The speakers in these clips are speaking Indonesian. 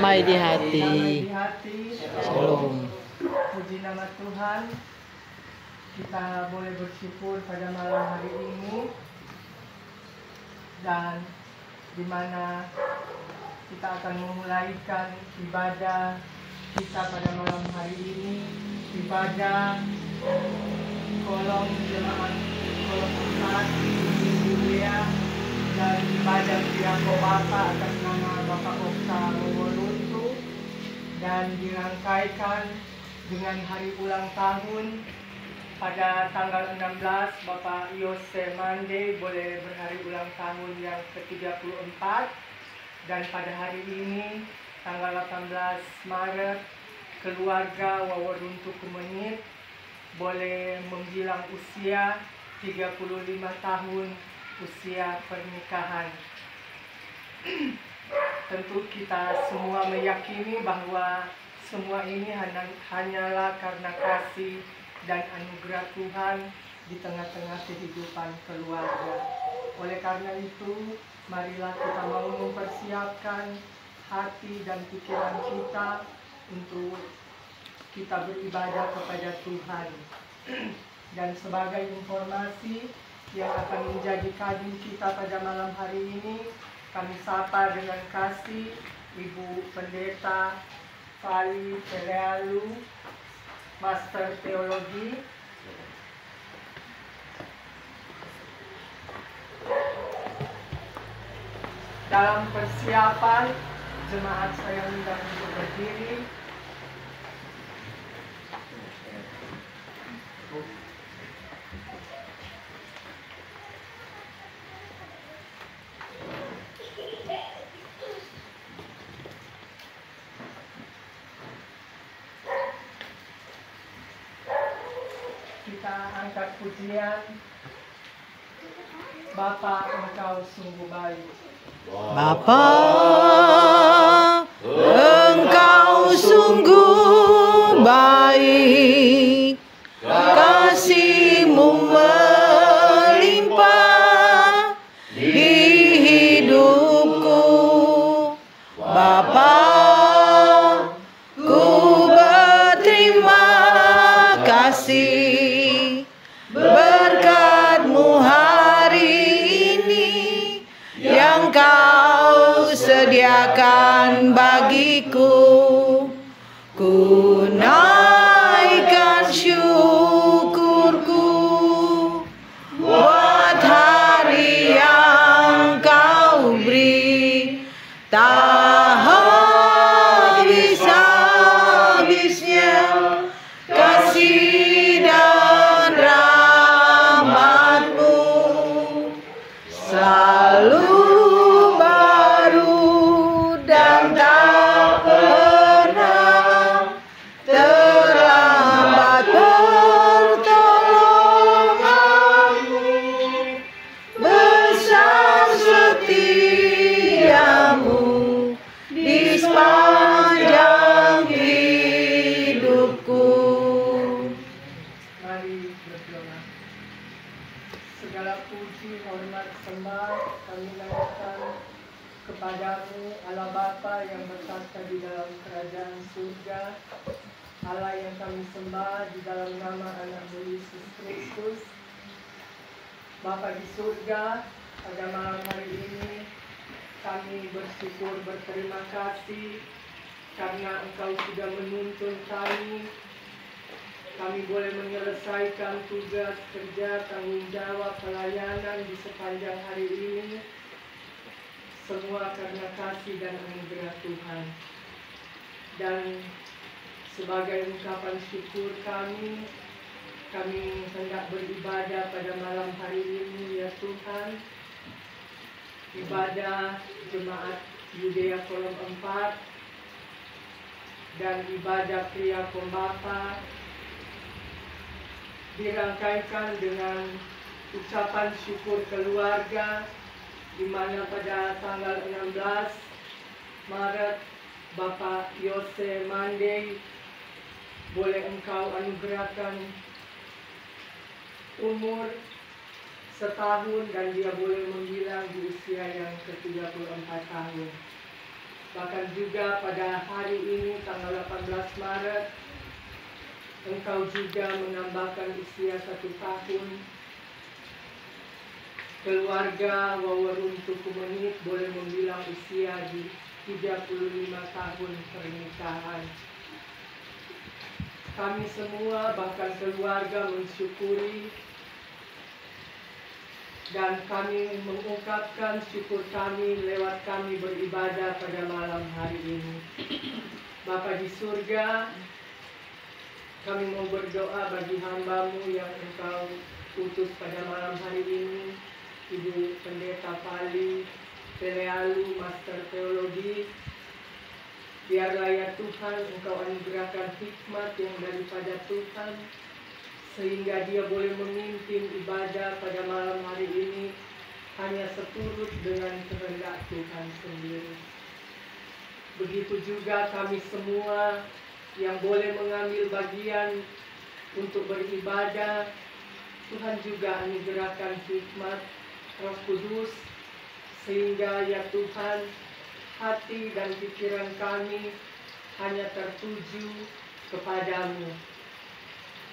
damai di hati. Shalom. Puji nama Tuhan, kita boleh bersyukur pada malam hari ini, dan di mana kita akan memulaikan ibadah kita pada malam hari ini, ibadah kolom jemaat kolom 4 di Judea, dan ibadah Kriya Bapa atas nama Bapak Okta Wowoluntu, dan dirangkaikan dengan hari ulang tahun pada tanggal 16 Bapak Yose Mande boleh berhari ulang tahun yang ke-34, dan pada hari ini tanggal 18 Maret keluarga Wowoluntu Kemenit boleh membilang usia 35 tahun usia pernikahan. Tentu kita semua meyakini bahwa semua ini hanyalah karena kasih dan anugerah Tuhan di tengah-tengah kehidupan keluarga. Oleh karena itu, marilah kita mau mempersiapkan hati dan pikiran kita untuk kita beribadah kepada Tuhan. Dan sebagai informasi yang akan menjadi kadim kita pada malam hari ini, kami sapa dengan kasih Ibu Pendeta Fali Pelealu, Master Teologi. Dalam persiapan, jemaat saya undang untuk berdiri. Kita angkat pujian, Bapa Engkau sungguh baik. Bapa, Engkau sungguh baik, kasih-Mu melimpah di hidupku. Bapa, ku berterima kasih berkat-Mu hari ini yang Kau sediakan bagiku. Ku naikkan syukurku buat hari yang Kau beri, tak habis-habisnya kasih dan rahmat-Mu selalu baru dan tak pernah terlambat pertolongan-Mu, besar setia-Mu di sepanjang hidupku. Mari berdoa. Segala puji, hormat, sembah kami naikkan kepadamu, Allah Bapa yang bertata di dalam kerajaan surga, Allah yang kami sembah di dalam nama Anak-Mu Yesus Kristus. Bapa di surga, pada malam hari ini kami bersyukur, berterima kasih karena Engkau sudah menuntun kami boleh menyelesaikan tugas kerja, tanggung jawab, pelayanan di sepanjang hari ini. Semua karena kasih dan anugerah Tuhan. Dan sebagai ungkapan syukur kami hendak beribadah pada malam hari ini, ya Tuhan. Ibadah jemaat Judea Kolom 4 dan ibadah Kriya Bapa dirangkaikan dengan ucapan syukur keluarga, di mana pada tanggal 16 Maret Bapak Yose Mande boleh Engkau anugerahkan umur setahun dan dia boleh membilang di usia yang ke-34 tahun. Bahkan juga pada hari ini tanggal 18 Maret, Engkau juga menambahkan usia 1 tahun. Keluarga Wawaruntu Kumenit boleh membilang usia di 35 tahun pernikahan. Kami semua bahkan keluarga mensyukuri dan kami mengungkapkan syukur kami lewat kami beribadah pada malam hari ini. Bapa di surga, kami mau berdoa bagi hamba-Mu yang Engkau utus pada malam hari ini, Ibu Pendeta Pali Pelealu, Master Teologi. Biarlah ya Tuhan Engkau anugerahkan hikmat yang daripada Tuhan, sehingga dia boleh memimpin ibadah pada malam hari ini hanya seturut dengan kehendak Tuhan sendiri. Begitu juga kami semua yang boleh mengambil bagian untuk beribadah, Tuhan juga anugerahkan hikmat Roh Kudus, sehingga ya Tuhan hati dan pikiran kami hanya tertuju kepadamu.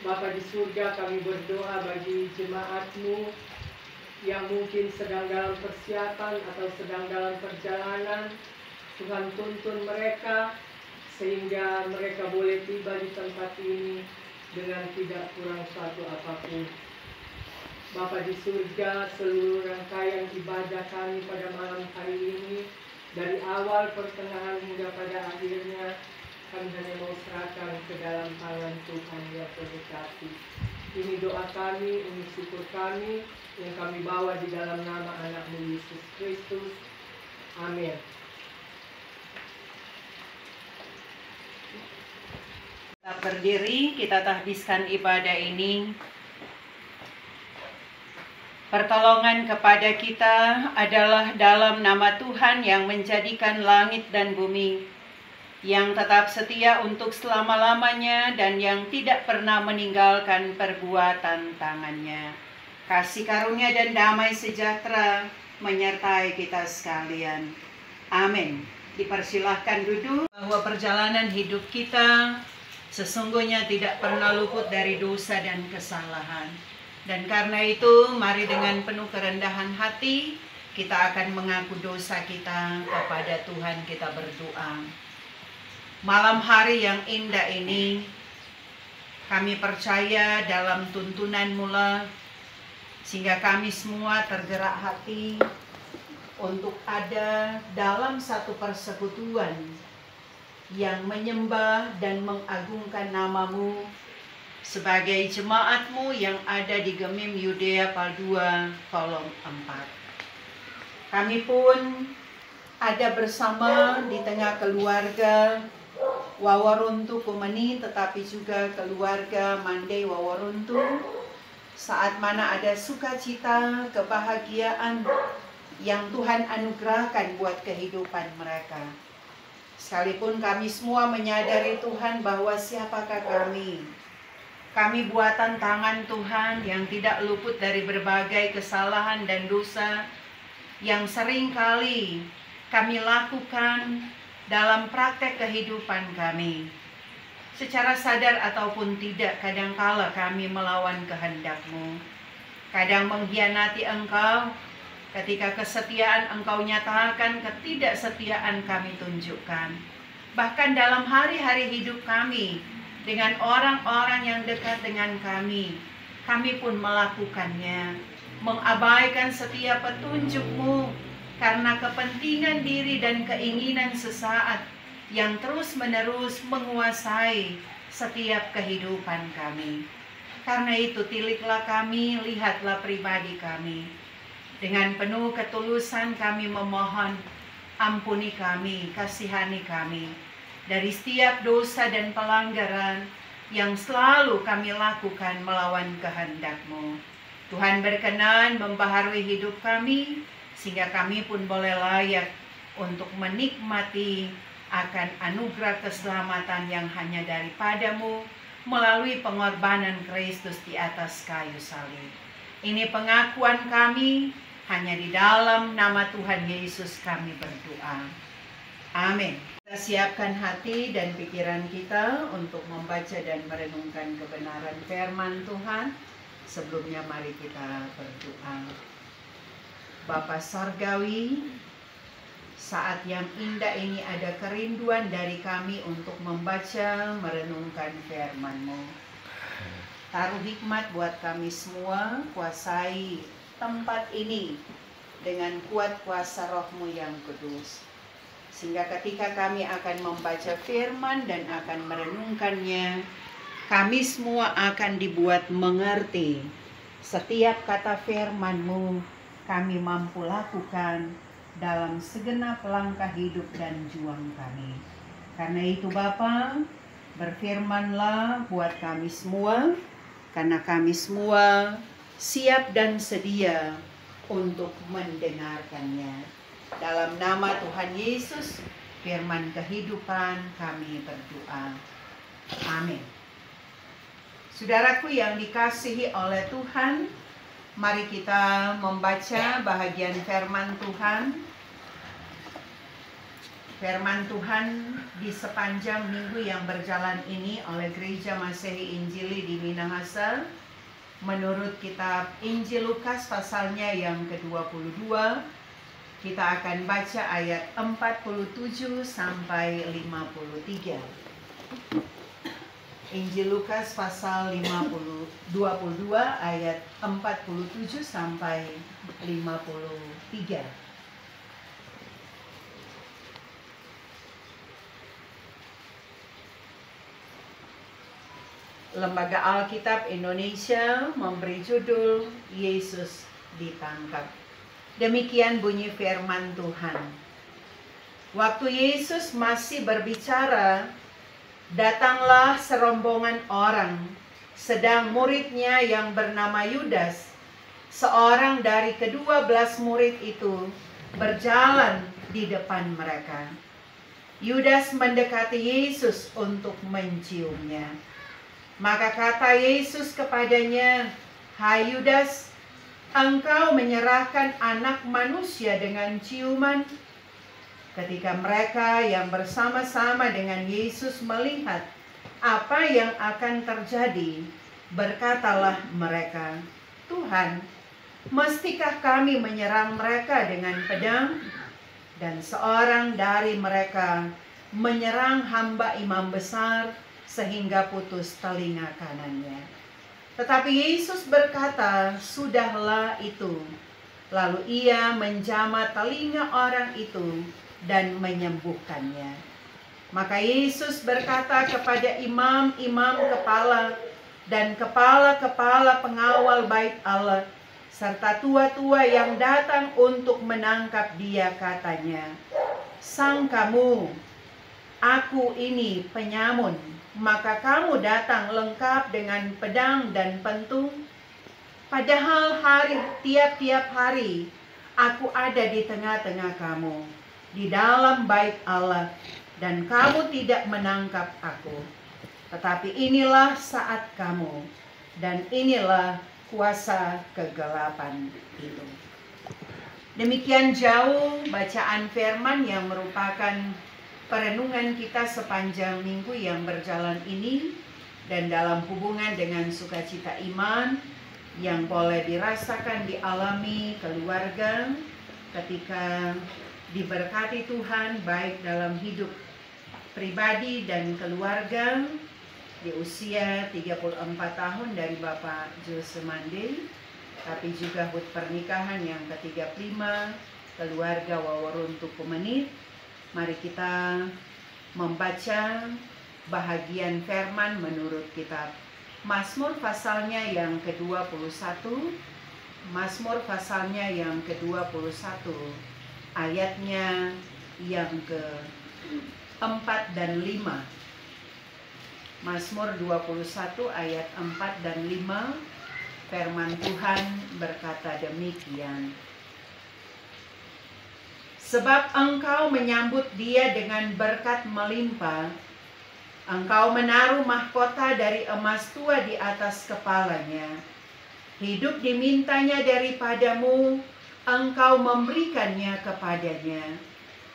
Bapa di surga, kami berdoa bagi jemaat-Mu yang mungkin sedang dalam persiapan atau sedang dalam perjalanan. Tuhan tuntun mereka sehingga mereka boleh tiba di tempat ini dengan tidak kurang suatu apapun. Bapa di surga, seluruh rangkaian ibadah kami pada malam hari ini, dari awal, pertengahan hingga pada akhirnya, kami hanya mau serahkan ke dalam tangan Tuhan yang penuh kasih. Ini doa kami, ini syukur kami yang kami bawa di dalam nama anak-Mu Yesus Kristus. Amin. Kita berdiri, kita tahdiskan ibadah ini. Pertolongan kepada kita adalah dalam nama Tuhan yang menjadikan langit dan bumi, yang tetap setia untuk selama-lamanya dan yang tidak pernah meninggalkan perbuatan tangannya. Kasih karunia dan damai sejahtera menyertai kita sekalian. Amin. Dipersilahkan duduk. Bahwa perjalanan hidup kita sesungguhnya tidak pernah luput dari dosa dan kesalahan. Dan karena itu, mari dengan penuh kerendahan hati, kita akan mengaku dosa kita kepada Tuhan, kita berdoa. Malam hari yang indah ini, kami percaya dalam tuntunan mula, sehingga kami semua tergerak hati untuk ada dalam satu persekutuan yang menyembah dan mengagungkan nama-Mu, sebagai jemaat-Mu yang ada di Gemim Yudea Paldua kolom 4. Kami pun ada bersama di tengah keluarga Wawaruntu Kumeni, tetapi juga keluarga Mandai Wawaruntu, saat mana ada sukacita, kebahagiaan yang Tuhan anugerahkan buat kehidupan mereka. Sekalipun kami semua menyadari Tuhan bahwa siapakah kami. Kami buatan tangan Tuhan yang tidak luput dari berbagai kesalahan dan dosa yang sering kali kami lakukan dalam praktek kehidupan kami. Secara sadar ataupun tidak, kadangkala kami melawan kehendak-Mu. Kadang mengkhianati Engkau, ketika kesetiaan Engkau nyatakan, ketidaksetiaan kami tunjukkan. Bahkan dalam hari-hari hidup kami, dengan orang-orang yang dekat dengan kami pun melakukannya, mengabaikan setiap petunjuk-Mu karena kepentingan diri dan keinginan sesaat yang terus-menerus menguasai setiap kehidupan kami. Karena itu tiliklah kami, lihatlah pribadi kami. Dengan penuh ketulusan kami memohon, ampuni kami, kasihani kami dari setiap dosa dan pelanggaran yang selalu kami lakukan melawan kehendak-Mu. Tuhan berkenan membaharui hidup kami, sehingga kami pun boleh layak untuk menikmati akan anugerah keselamatan yang hanya daripada-Mu melalui pengorbanan Kristus di atas kayu salib. Ini pengakuan kami, hanya di dalam nama Tuhan Yesus kami berdoa. Amin. Kita siapkan hati dan pikiran kita untuk membaca dan merenungkan kebenaran firman Tuhan. Sebelumnya mari kita berdoa. Bapa Sorgawi, saat yang indah ini ada kerinduan dari kami untuk membaca, merenungkan firman-Mu. Taruh hikmat buat kami semua, kuasai tempat ini dengan kuat kuasa Roh-Mu yang kudus. Sehingga ketika kami akan membaca firman dan akan merenungkannya, kami semua akan dibuat mengerti. Setiap kata firman-Mu kami mampu lakukan dalam segenap langkah hidup dan juang kami. Karena itu Bapa, berfirmanlah buat kami semua, karena kami semua siap dan sedia untuk mendengarkannya. Dalam nama Tuhan Yesus, firman kehidupan, kami berdoa. Amin. Saudaraku yang dikasihi oleh Tuhan, mari kita membaca bahagian firman Tuhan. Firman Tuhan di sepanjang minggu yang berjalan ini oleh Gereja Masehi Injili di Minahasa, menurut kitab Injil Lukas pasalnya yang ke-22, kita akan baca ayat 47 sampai 53. Injil Lukas pasal 22 ayat 47 sampai 53. Lembaga Alkitab Indonesia memberi judul Yesus ditangkap. Demikian bunyi firman Tuhan. Waktu Yesus masih berbicara, datanglah serombongan orang, sedang muridnya yang bernama Yudas, seorang dari ke-12 murid itu, berjalan di depan mereka. Yudas mendekati Yesus untuk menciumnya. Maka kata Yesus kepadanya, "Hai Yudas, engkau menyerahkan anak manusia dengan ciuman?" Ketika mereka yang bersama-sama dengan Yesus melihat apa yang akan terjadi, berkatalah mereka, "Tuhan, mestikah kami menyerang mereka dengan pedang?" Dan seorang dari mereka menyerang hamba imam besar sehingga putus telinga kanannya. Tetapi Yesus berkata, "Sudahlah itu." Lalu ia menjamah telinga orang itu dan menyembuhkannya. Maka Yesus berkata kepada imam-imam kepala dan kepala-kepala pengawal bait Allah, serta tua-tua yang datang untuk menangkap dia, katanya, "Sangkamu aku ini penyamun, maka kamu datang lengkap dengan pedang dan pentung? Padahal tiap-tiap hari aku ada di tengah-tengah kamu, di dalam bait Allah, dan kamu tidak menangkap aku. Tetapi inilah saat kamu, dan inilah kuasa kegelapan itu." Demikian jauh bacaan firman yang merupakan perenungan kita sepanjang minggu yang berjalan ini, dan dalam hubungan dengan sukacita iman yang boleh dirasakan, dialami keluarga ketika diberkati Tuhan baik dalam hidup pribadi dan keluarga di usia 34 tahun dari Bapak Jose Mande, tapi juga hut pernikahan yang ke-35 keluarga Waworuntu Kumenit. Mari kita membaca bahagian firman menurut kitab Mazmur pasalnya yang ke-21. Mazmur pasalnya yang ke-21, ayatnya yang ke-4 dan 5. Mazmur 21 ayat 4 dan 5, firman Tuhan berkata demikian. "Sebab engkau menyambut dia dengan berkat melimpah, engkau menaruh mahkota dari emas tua di atas kepalanya. Hidup dimintanya daripadamu, engkau memberikannya kepadanya.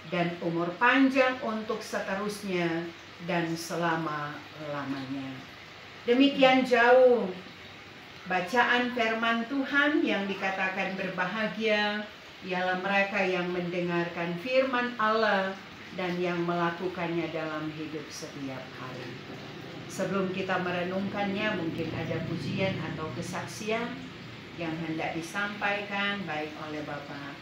dan umur panjang untuk seterusnya dan selama-lamanya. Demikian jauh bacaan firman Tuhan yang dikatakan berbahagia ialah mereka yang mendengarkan firman Allah dan yang melakukannya dalam hidup setiap hari. Sebelum kita merenungkannya, mungkin ada pujian atau kesaksian yang hendak disampaikan baik oleh Bapak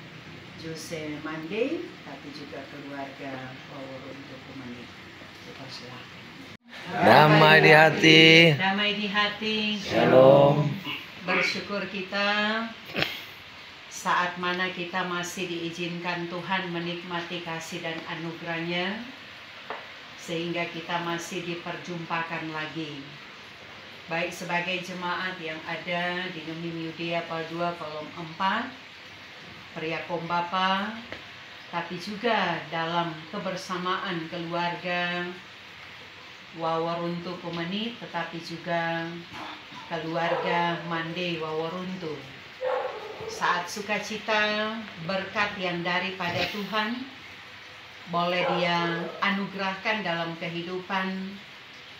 Jose Mande, tapi juga keluarga Waworuntu Kumeni. Kita silakan. Damai di hati. Damai di hati. Shalom. Bersyukur kita saat mana kita masih diizinkan Tuhan menikmati kasih dan anugerahnya, sehingga kita masih diperjumpakan lagi, baik sebagai jemaat yang ada di Gemim Yudea Pal 2 Kolom 4 Periakom Bapa, tapi juga dalam kebersamaan keluarga Waworuntu Kumeni, tetapi juga keluarga Mande Waworuntu. Saat sukacita berkat yang daripada Tuhan boleh Dia anugerahkan dalam kehidupan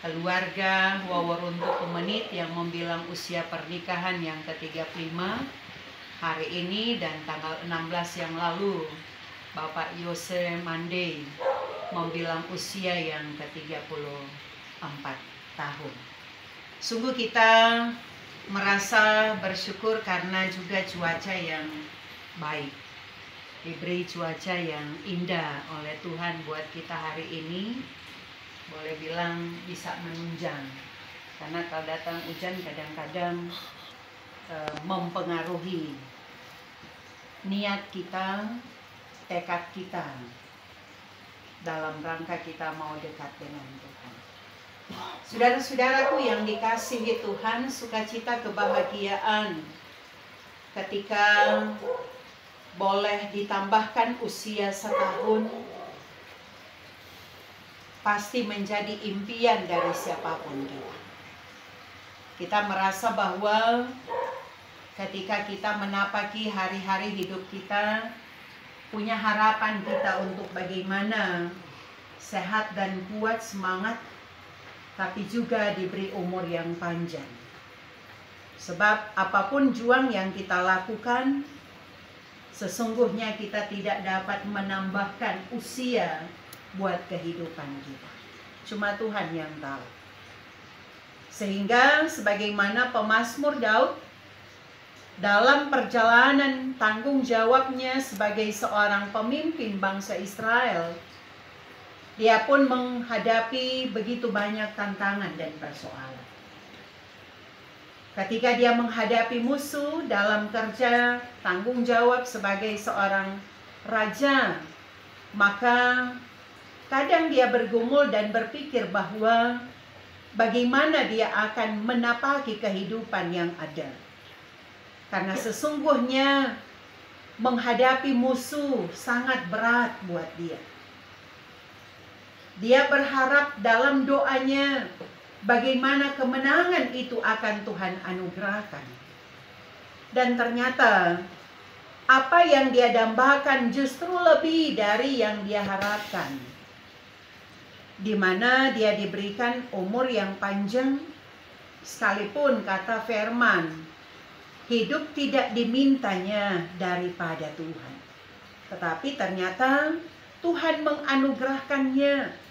keluarga Waworuntu Kumeni yang membilang usia pernikahan yang ke-35 hari ini, dan tanggal 16 yang lalu Bapak Jose Mande membilang usia yang ke-34 tahun. Sungguh kita merasa bersyukur karena juga cuaca yang baik. Diberi cuaca yang indah oleh Tuhan buat kita hari ini. Boleh bilang bisa menunjang. Karena kalau datang hujan kadang-kadang mempengaruhi niat kita, tekad kita dalam rangka kita mau dekat dengan Tuhan. Saudara-saudaraku yang dikasihi Tuhan, sukacita kebahagiaan ketika boleh ditambahkan usia setahun pasti menjadi impian dari siapapun kita. Kita merasa bahwa ketika kita menapaki hari-hari hidup kita, punya harapan kita untuk bagaimana sehat dan kuat, semangat, tapi juga diberi umur yang panjang. Sebab apapun juang yang kita lakukan, sesungguhnya kita tidak dapat menambahkan usia buat kehidupan kita. Cuma Tuhan yang tahu. Sehingga sebagaimana pemazmur Daud dalam perjalanan tanggung jawabnya sebagai seorang pemimpin bangsa Israel, dia pun menghadapi begitu banyak tantangan dan persoalan. Ketika dia menghadapi musuh dalam kerja tanggung jawab sebagai seorang raja, maka kadang dia bergumul dan berpikir bahwa bagaimana dia akan menapaki kehidupan yang ada. Karena sesungguhnya menghadapi musuh sangat berat buat dia. Dia berharap dalam doanya bagaimana kemenangan itu akan Tuhan anugerahkan. Dan ternyata apa yang dia dambakan justru lebih dari yang dia harapkan. Di mana dia diberikan umur yang panjang, sekalipun kata firman, hidup tidak dimintanya daripada Tuhan. Tetapi ternyata Tuhan menganugerahkannya.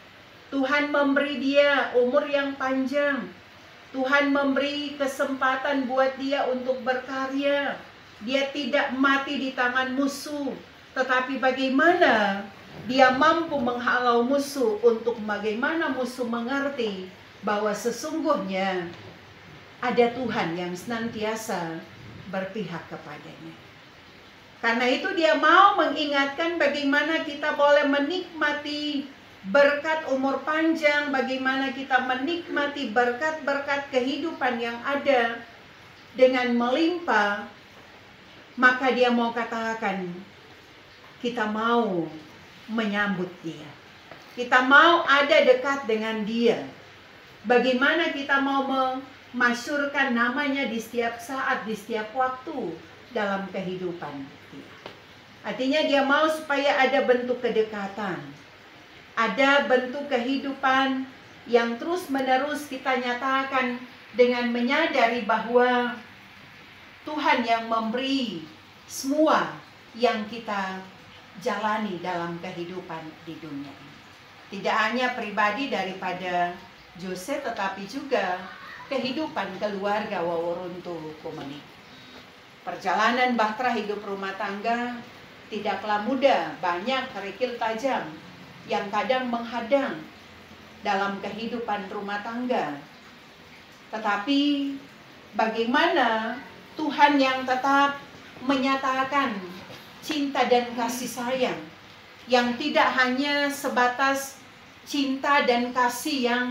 Tuhan memberi dia umur yang panjang. Tuhan memberi kesempatan buat dia untuk berkarya. Dia tidak mati di tangan musuh. Tetapi bagaimana dia mampu menghalau musuh, untuk bagaimana musuh mengerti bahwa sesungguhnya ada Tuhan yang senantiasa berpihak kepadanya. Karena itu dia mau mengingatkan bagaimana kita boleh menikmati berkat umur panjang, bagaimana kita menikmati berkat-berkat kehidupan yang ada dengan melimpah. Maka dia mau katakan, kita mau menyambut dia. Kita mau ada dekat dengan dia. Bagaimana kita mau memasyurkan namanya di setiap saat, di setiap waktu dalam kehidupan kita. Artinya dia mau supaya ada bentuk kedekatan. Ada bentuk kehidupan yang terus-menerus kita nyatakan dengan menyadari bahwa Tuhan yang memberi semua yang kita jalani dalam kehidupan di dunia ini. Tidak hanya pribadi daripada Jose, tetapi juga kehidupan keluarga Waworuntu Komeni. Perjalanan bahtera hidup rumah tangga tidaklah mudah, banyak kerikil tajam yang kadang menghadang dalam kehidupan rumah tangga. Tetapi bagaimana Tuhan yang tetap menyatakan cinta dan kasih sayang yang tidak hanya sebatas cinta dan kasih yang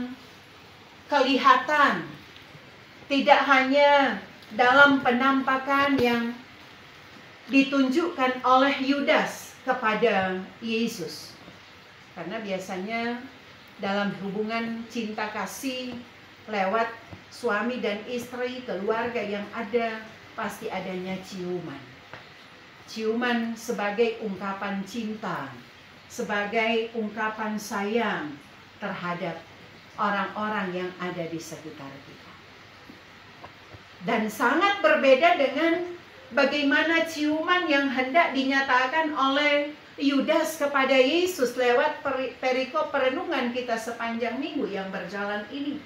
kelihatan, tidak hanya dalam penampakan yang ditunjukkan oleh Yudas kepada Yesus. Karena biasanya dalam hubungan cinta kasih lewat suami dan istri, keluarga yang ada, pasti adanya ciuman. Ciuman sebagai ungkapan cinta, sebagai ungkapan sayang terhadap orang-orang yang ada di sekitar kita. Dan sangat berbeda dengan bagaimana ciuman yang hendak dinyatakan oleh Yudas kepada Yesus lewat perikop perenungan kita sepanjang minggu yang berjalan ini.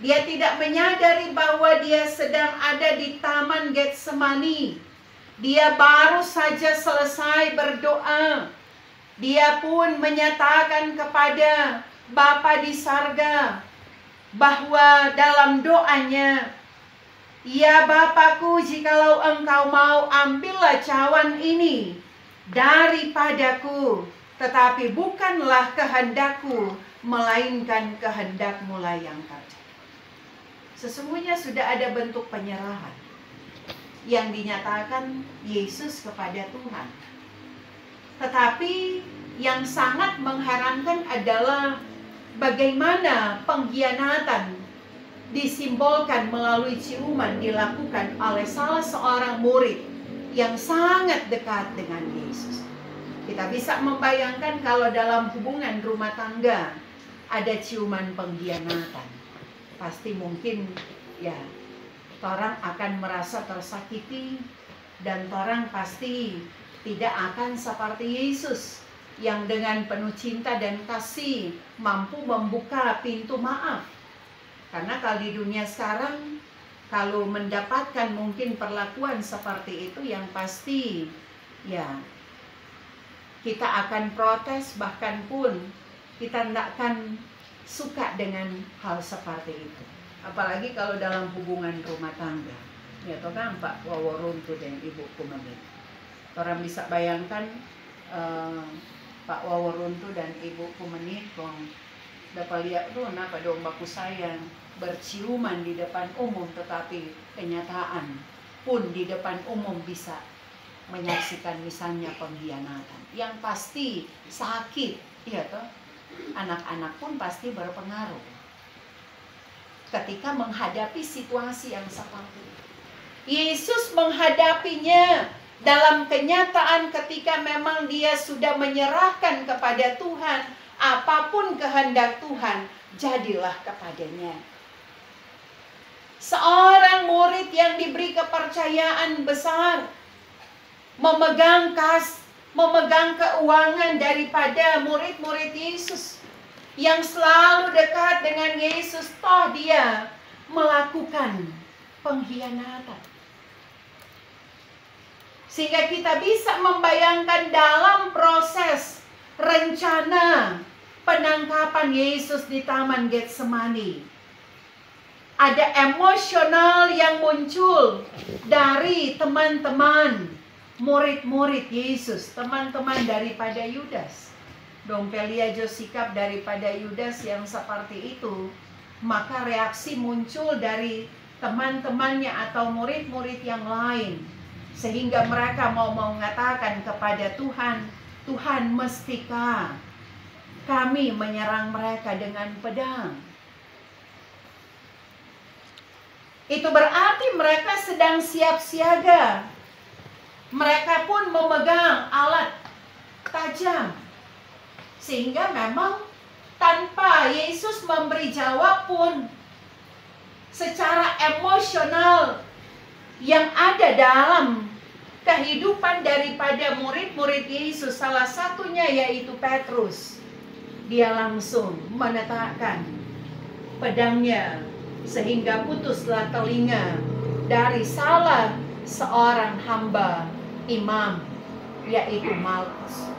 Dia tidak menyadari bahwa dia sedang ada di Taman Getsemani. Dia baru saja selesai berdoa. Dia pun menyatakan kepada Bapa di Sarga bahwa dalam doanya, "Ya Bapakku, jikalau Engkau mau, ambillah cawan ini daripadaku, tetapi bukanlah kehendakku, melainkan kehendak-Mu lah yang terjadi." Sesungguhnya sudah ada bentuk penyerahan yang dinyatakan Yesus kepada Tuhan. Tetapi yang sangat mengherankan adalah bagaimana pengkhianatan disimbolkan melalui ciuman dilakukan oleh salah seorang murid yang sangat dekat dengan Yesus. Kita bisa membayangkan kalau dalam hubungan rumah tangga ada ciuman pengkhianatan. Pasti mungkin ya, orang akan merasa tersakiti dan orang pasti tidak akan seperti Yesus yang dengan penuh cinta dan kasih mampu membuka pintu maaf. Karena kalau di dunia sekarang, kalau mendapatkan mungkin perlakuan seperti itu, yang pasti ya kita akan protes, bahkan pun kita tidak akan suka dengan hal seperti itu. Apalagi kalau dalam hubungan rumah tangga. Ya toh kan Pak Waworuntu dan Ibu Komeni. Orang bisa bayangkan Pak Waworuntu dan Ibu Komeni kong dapat lihat tuh napa dong baku sayang berciuman di depan umum, tetapi kenyataan pun di depan umum bisa menyaksikan misalnya pengkhianatan yang pasti sakit, ya toh. Anak-anak pun pasti berpengaruh ketika menghadapi situasi yang seperti itu. Yesus menghadapinya dalam kenyataan ketika memang dia sudah menyerahkan kepada Tuhan, apapun kehendak Tuhan, jadilah kepadanya. Seorang murid yang diberi kepercayaan besar, memegang keuangan daripada murid-murid Yesus yang selalu dekat dengan Yesus, toh dia melakukan pengkhianatan. Sehingga kita bisa membayangkan dalam proses rencana penangkapan Yesus di Taman Getsemani, ada emosional yang muncul dari teman-teman murid-murid Yesus, teman-teman daripada Yudas. Dompelia Josikap daripada Yudas yang seperti itu, maka reaksi muncul dari teman-temannya atau murid-murid yang lain, sehingga mereka mau mengatakan kepada Tuhan, "Tuhan, mestikah kami menyerang mereka dengan pedang?" Itu berarti mereka sedang siap siaga Mereka pun memegang alat tajam. Sehingga memang tanpa Yesus memberi jawab pun, secara emosional yang ada dalam kehidupan daripada murid-murid Yesus, salah satunya yaitu Petrus, dia langsung meletakkan pedangnya sehingga putuslah telinga dari salah seorang hamba imam, yaitu Malkus.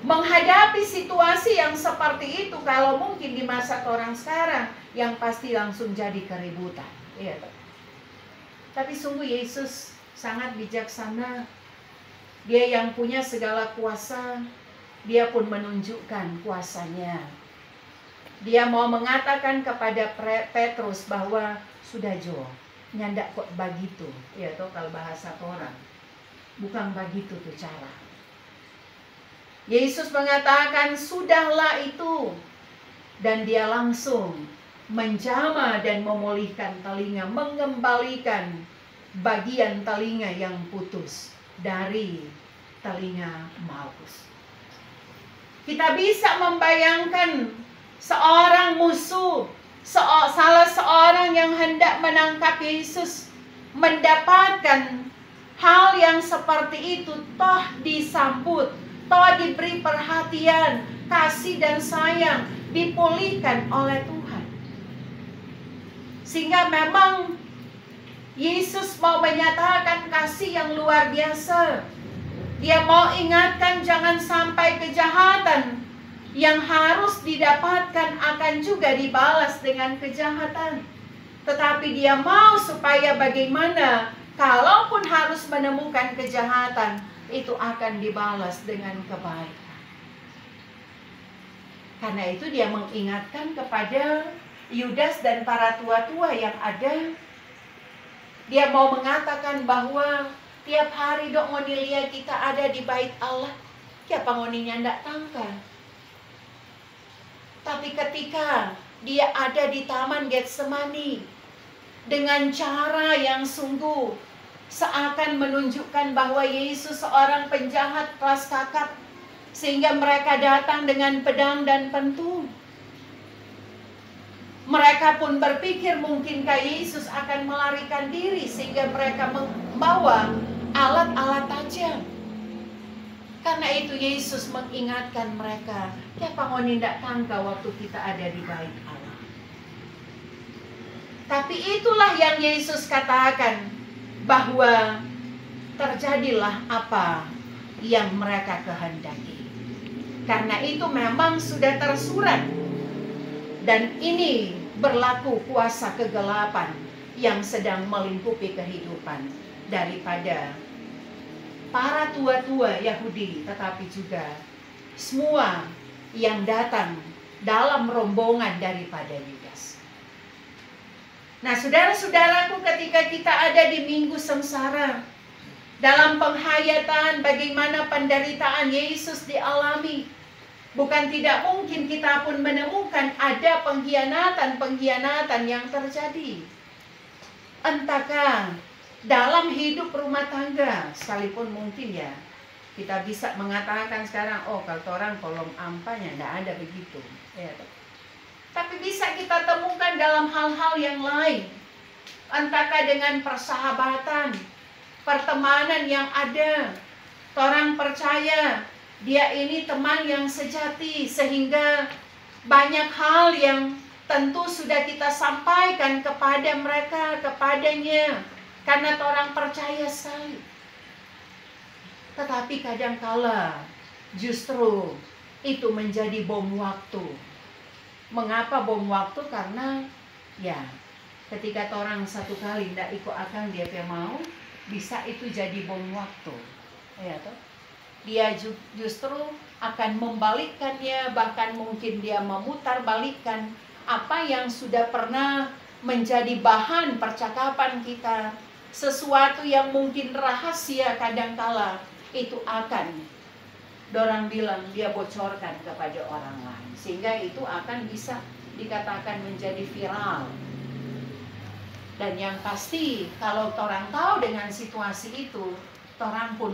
Menghadapi situasi yang seperti itu, kalau mungkin di masa orang sekarang, yang pasti langsung jadi keributan. Iya, tapi sungguh Yesus sangat bijaksana. Dia yang punya segala kuasa, dia pun menunjukkan kuasanya. Dia mau mengatakan kepada Petrus bahwa sudah Jo, nyandak kok begitu. Ya toh, kalau bahasa orang, bukan begitu tuh cara. Yesus mengatakan sudahlah itu, dan dia langsung menjamah dan memulihkan telinga, mengembalikan bagian telinga yang putus dari telinga Malkus. Kita bisa membayangkan seorang musuh, salah seorang yang hendak menangkap Yesus, mendapatkan hal yang seperti itu, toh disambut, toh diberi perhatian, kasih dan sayang, dipulihkan oleh Tuhan. Sehingga memang Yesus mau menyatakan kasih yang luar biasa. Dia mau ingatkan jangan sampai kejahatan yang harus didapatkan akan juga dibalas dengan kejahatan. Tetapi dia mau supaya bagaimana, kalaupun harus menemukan kejahatan, itu akan dibalas dengan kebaikan. Karena itu dia mengingatkan kepada Yudas dan para tua-tua yang ada. Dia mau mengatakan bahwa tiap hari dok ngoni lihat kita ada di bait Allah, siapa ngoninya ndak tangka. Tapi ketika dia ada di Taman Getsemani dengan cara yang sungguh seakan menunjukkan bahwa Yesus seorang penjahat kelas kakap, sehingga mereka datang dengan pedang dan pentung. Mereka pun berpikir mungkinkah Yesus akan melarikan diri, sehingga mereka membawa alat-alat tajam. Karena itu Yesus mengingatkan mereka, ya pangoni ndak tangka waktu kita ada di bait Allah. Tapi itulah yang Yesus katakan, bahwa terjadilah apa yang mereka kehendaki. Karena itu memang sudah tersurat. Dan ini berlaku kuasa kegelapan yang sedang melingkupi kehidupan daripada para tua-tua Yahudi, tetapi juga semua yang datang dalam rombongan daripada Yudas. Nah, saudara-saudaraku, ketika kita ada di minggu sengsara, dalam penghayatan bagaimana penderitaan Yesus dialami, bukan tidak mungkin kita pun menemukan ada pengkhianatan-pengkhianatan yang terjadi. Entahkah dalam hidup rumah tangga, sekalipun mungkin ya, kita bisa mengatakan sekarang, oh kalau orang kolom ampanya, tidak ada begitu. Ya, tapi bisa kita temukan dalam hal-hal yang lain. Entahkah dengan persahabatan, pertemanan yang ada. Orang percaya dia ini teman yang sejati, sehingga banyak hal yang tentu sudah kita sampaikan kepada mereka, kepadanya, karena orang percaya sekali. Tetapi kadangkala justru itu menjadi bom waktu. Mengapa bom waktu? Karena ya ketika orang satu kali tidak ikut akan dia mau, bisa itu jadi bom waktu. Ya toh? Dia justru akan membalikkannya, bahkan mungkin dia memutarbalikkan apa yang sudah pernah menjadi bahan percakapan kita. Sesuatu yang mungkin rahasia kadangkala itu akan dorang bilang dia bocorkan kepada orang lain, sehingga itu akan bisa dikatakan menjadi viral. Dan yang pasti kalau torang tahu dengan situasi itu, torang pun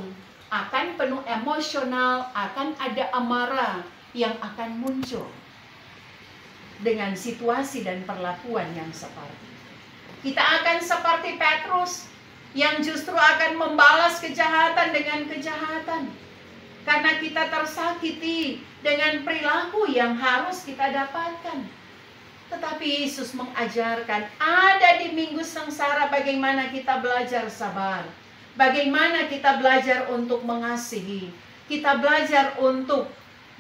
akan penuh emosional, akan ada amarah yang akan muncul dengan situasi dan perlakuan yang seperti itu. Kita akan seperti Petrus yang justru akan membalas kejahatan dengan kejahatan. Karena kita tersakiti dengan perilaku yang harus kita dapatkan. Tetapi Yesus mengajarkan ada di minggu sengsara bagaimana kita belajar sabar. Bagaimana kita belajar untuk mengasihi. Kita belajar untuk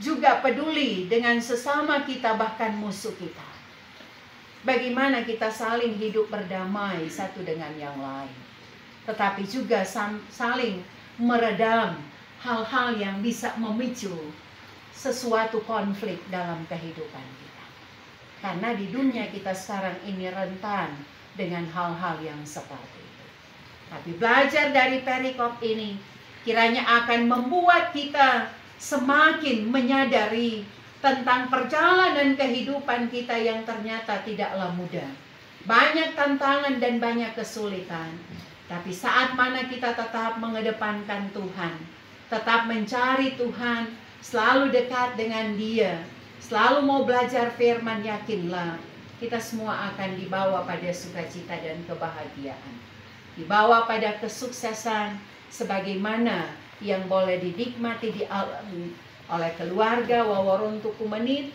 juga peduli dengan sesama kita bahkan musuh kita. Bagaimana kita saling hidup berdamai satu dengan yang lain. Tetapi juga saling meredam hal-hal yang bisa memicu sesuatu konflik dalam kehidupan kita. Karena di dunia kita sekarang ini rentan dengan hal-hal yang seperti itu. Tapi belajar dari perikop ini kiranya akan membuat kita semakin menyadari tentang perjalanan kehidupan kita yang ternyata tidaklah mudah. Banyak tantangan dan banyak kesulitan. Tapi saat mana kita tetap mengedepankan Tuhan, tetap mencari Tuhan, selalu dekat dengan Dia, selalu mau belajar firman, yakinlah kita semua akan dibawa pada sukacita dan kebahagiaan. Dibawa pada kesuksesan sebagaimana yang boleh dinikmati dialami oleh keluarga Waworuntu Kumenit,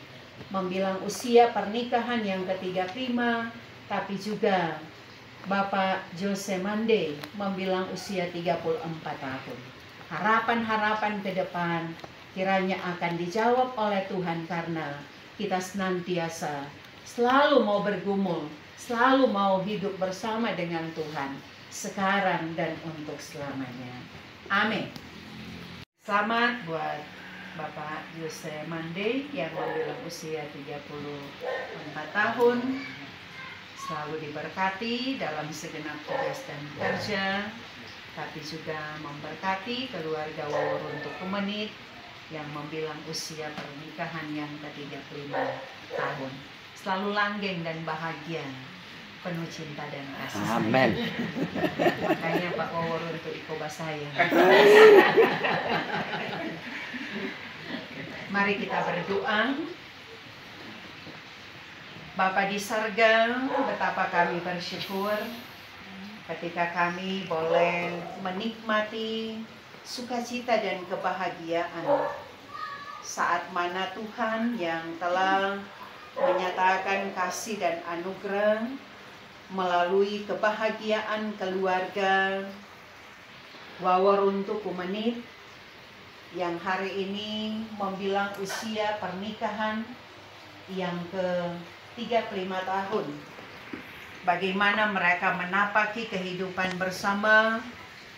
membilang usia pernikahan yang ke-35, tapi juga Bapak Jose Mande membilang usia 34 tahun. Harapan-harapan ke depan kiranya akan dijawab oleh Tuhan karena kita senantiasa selalu mau bergumul, selalu mau hidup bersama dengan Tuhan sekarang dan untuk selamanya. Amin. Selamat buat Bapak Jose Mande yang membilang usia 34 tahun. Selalu diberkati dalam segenap tugas dan kerja, tapi juga memberkati keluarga Waworuntu Kumenit yang membilang usia pernikahan yang ke-35 tahun. Selalu langgeng dan bahagia, penuh cinta dan kasih sayang. Amin. Makanya Pak Waworuntu ikoba saya. Mari kita berdoa. Bapa di sorga, betapa kami bersyukur ketika kami boleh menikmati sukacita dan kebahagiaan saat mana Tuhan yang telah menyatakan kasih dan anugerah melalui kebahagiaan keluarga Waworuntu Kumenit yang hari ini membilang usia pernikahan yang ke-35 tahun. Bagaimana mereka menapaki kehidupan bersama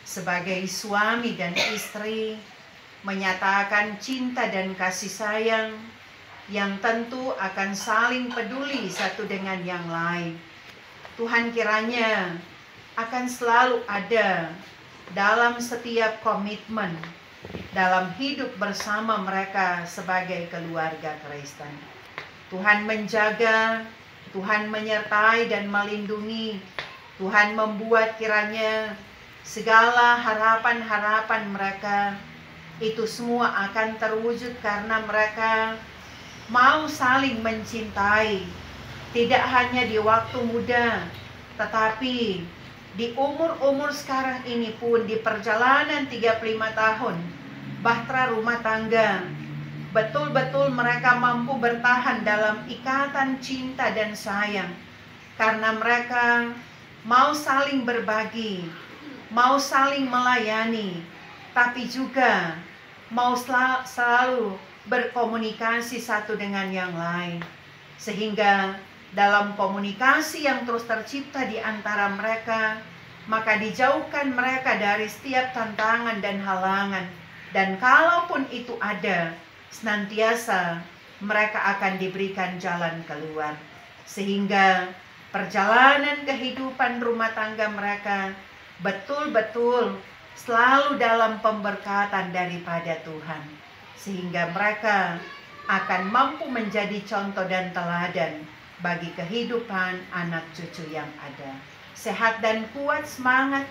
sebagai suami dan istri, menyatakan cinta dan kasih sayang yang tentu akan saling peduli satu dengan yang lain. Tuhan kiranya akan selalu ada dalam setiap komitmen dalam hidup bersama mereka sebagai keluarga Kristen. Tuhan menjaga, Tuhan menyertai dan melindungi. Tuhan membuat kiranya segala harapan-harapan mereka itu semua akan terwujud karena mereka mau saling mencintai. Tidak hanya di waktu muda, tetapi di umur-umur sekarang ini pun di perjalanan 35 tahun bahtera rumah tangga, betul-betul mereka mampu bertahan dalam ikatan cinta dan sayang karena mereka mau saling berbagi, mau saling melayani, tapi juga mau selalu berkomunikasi satu dengan yang lain. Sehingga dalam komunikasi yang terus tercipta di antara mereka, maka dijauhkan mereka dari setiap tantangan dan halangan. Dan kalaupun itu ada, senantiasa mereka akan diberikan jalan keluar. Sehingga perjalanan kehidupan rumah tangga mereka betul-betul selalu dalam pemberkatan daripada Tuhan. Sehingga mereka akan mampu menjadi contoh dan teladan bagi kehidupan anak cucu yang ada. sehat dan kuat semangat.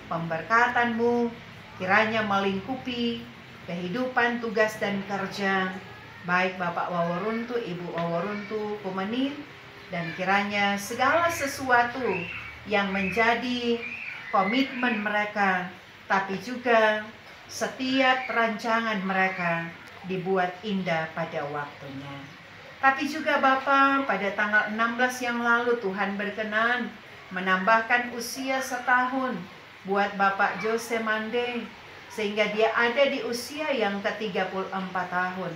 Pemberkatan-Mu kiranya melingkupi kehidupan, tugas dan kerja baik Bapak Waworuntu, Ibu Waworuntu Kumeni, dan kiranya segala sesuatu yang menjadi komitmen mereka, tapi juga setiap rancangan mereka dibuat indah pada waktunya. Tapi juga Bapa, pada tanggal 16 yang lalu Tuhan berkenan menambahkan usia setahun buat Bapak Jose Mande, sehingga dia ada di usia yang ke-34 tahun.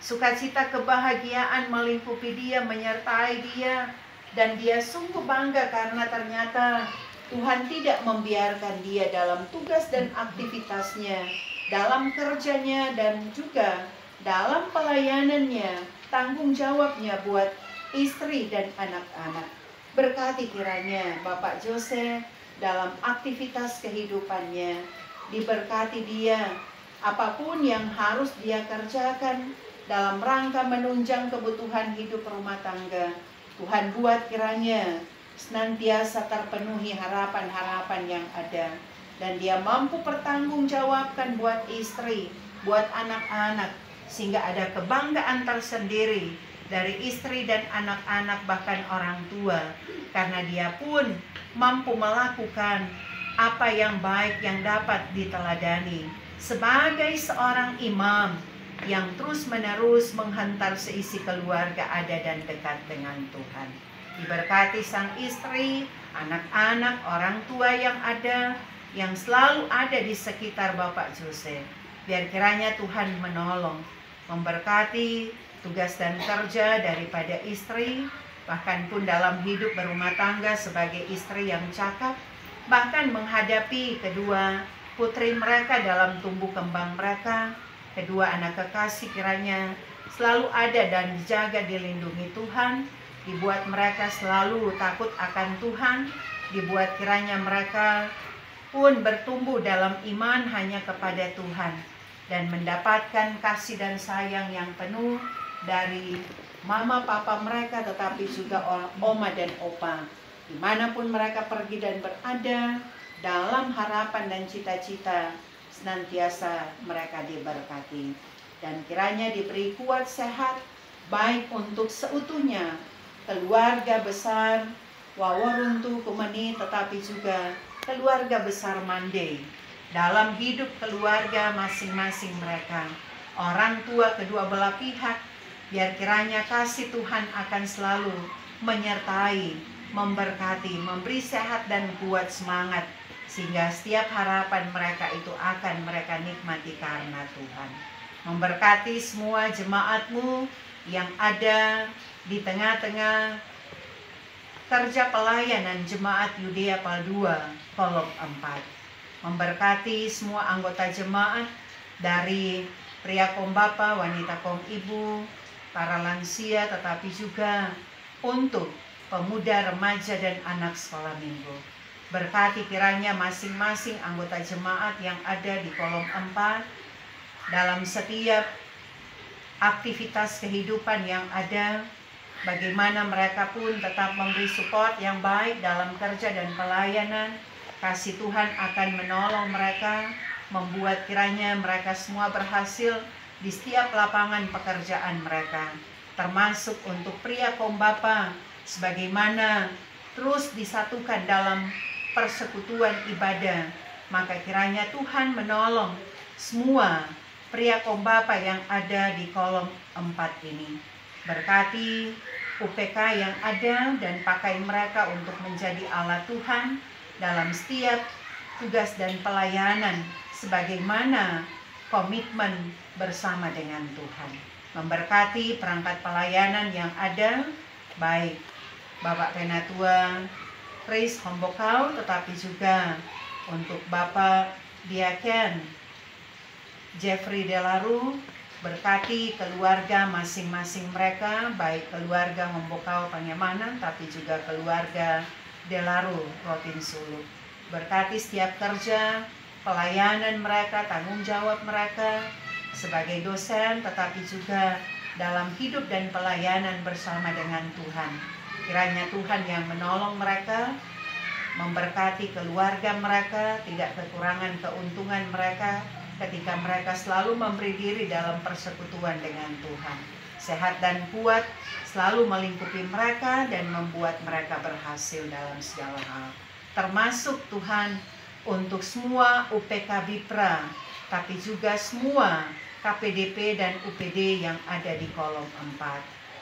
Sukacita kebahagiaan melingkupi dia, menyertai dia, dan dia sungguh bangga karena ternyata Tuhan tidak membiarkan dia dalam tugas dan aktivitasnya, dalam kerjanya, dan juga dalam pelayanannya, tanggung jawabnya buat istri dan anak-anak. Berkati kiranya Bapak Jose dalam aktivitas kehidupannya, diberkati dia apapun yang harus dia kerjakan dalam rangka menunjang kebutuhan hidup rumah tangga. Tuhan buat kiranya senantiasa terpenuhi harapan-harapan yang ada, dan dia mampu pertanggungjawabkan buat istri, buat anak-anak, sehingga ada kebanggaan tersendiri dari istri dan anak-anak, bahkan orang tua, karena dia pun mampu melakukan apa yang baik yang dapat diteladani sebagai seorang imam yang terus-menerus menghantar seisi keluarga ada dan dekat dengan Tuhan. Diberkati sang istri, anak-anak, orang tua yang ada, yang selalu ada di sekitar Bapak Jose. Biar kiranya Tuhan menolong, memberkati tugas dan kerja daripada istri, bahkan pun dalam hidup berumah tangga sebagai istri yang cakap, bahkan menghadapi kedua putri mereka dalam tumbuh kembang mereka, kedua anak kekasih kiranya selalu ada dan dijaga, dilindungi Tuhan, dibuat mereka selalu takut akan Tuhan, dibuat kiranya mereka pun bertumbuh dalam iman hanya kepada Tuhan, dan mendapatkan kasih dan sayang yang penuh dari mama papa mereka, tetapi juga oma dan opa, dimanapun mereka pergi dan berada, dalam harapan dan cita-cita senantiasa mereka diberkati, dan kiranya diberi kuat sehat baik untuk seutuhnya keluarga besar Waworuntu Kumeni, tetapi juga keluarga besar Mande, dalam hidup keluarga masing-masing mereka, orang tua kedua belah pihak. Biar kiranya kasih Tuhan akan selalu menyertai, memberkati, memberi sehat dan kuat semangat, sehingga setiap harapan mereka itu akan mereka nikmati karena Tuhan. Memberkati semua jemaat-Mu yang ada di tengah-tengah kerja pelayanan Jemaat Yudea Pal 2 Kolom 4. Memberkati semua anggota jemaat, dari pria kaum bapa, wanita kaum ibu, para lansia, tetapi juga untuk pemuda, remaja, dan anak sekolah minggu. Berkati kiranya masing-masing anggota jemaat yang ada di kolom 4 dalam setiap aktivitas kehidupan yang ada, bagaimana mereka pun tetap memberi support yang baik dalam kerja dan pelayanan. Kasih Tuhan akan menolong mereka, membuat kiranya mereka semua berhasil di setiap lapangan pekerjaan mereka, termasuk untuk pria kaum bapa, sebagaimana terus disatukan dalam persekutuan ibadah. Maka kiranya Tuhan menolong semua pria kaum bapa yang ada di kolom 4 ini. Berkati UPK yang ada dan pakai mereka untuk menjadi alat Tuhan dalam setiap tugas dan pelayanan, sebagaimana komitmen bersama dengan Tuhan. Memberkati perangkat pelayanan yang ada, baik Bapak Penatua Chris Hombokau, tetapi juga untuk Bapak Diaken Jeffrey Delaru. Berkati keluarga masing-masing mereka, baik keluarga Hombokau Panyamanan, tapi juga keluarga Delaru Rotin Sulu. Berkati setiap kerja, pelayanan mereka, tanggung jawab mereka sebagai dosen, tetapi juga dalam hidup dan pelayanan bersama dengan Tuhan. Kiranya Tuhan yang menolong mereka, memberkati keluarga mereka, tidak kekurangan keuntungan mereka ketika mereka selalu memberi diri dalam persekutuan dengan Tuhan. Sehat dan kuat selalu melingkupi mereka dan membuat mereka berhasil dalam segala hal. Termasuk Tuhan untuk semua UPK Bipra, tapi juga semua KPDP dan UPD yang ada di kolom 4.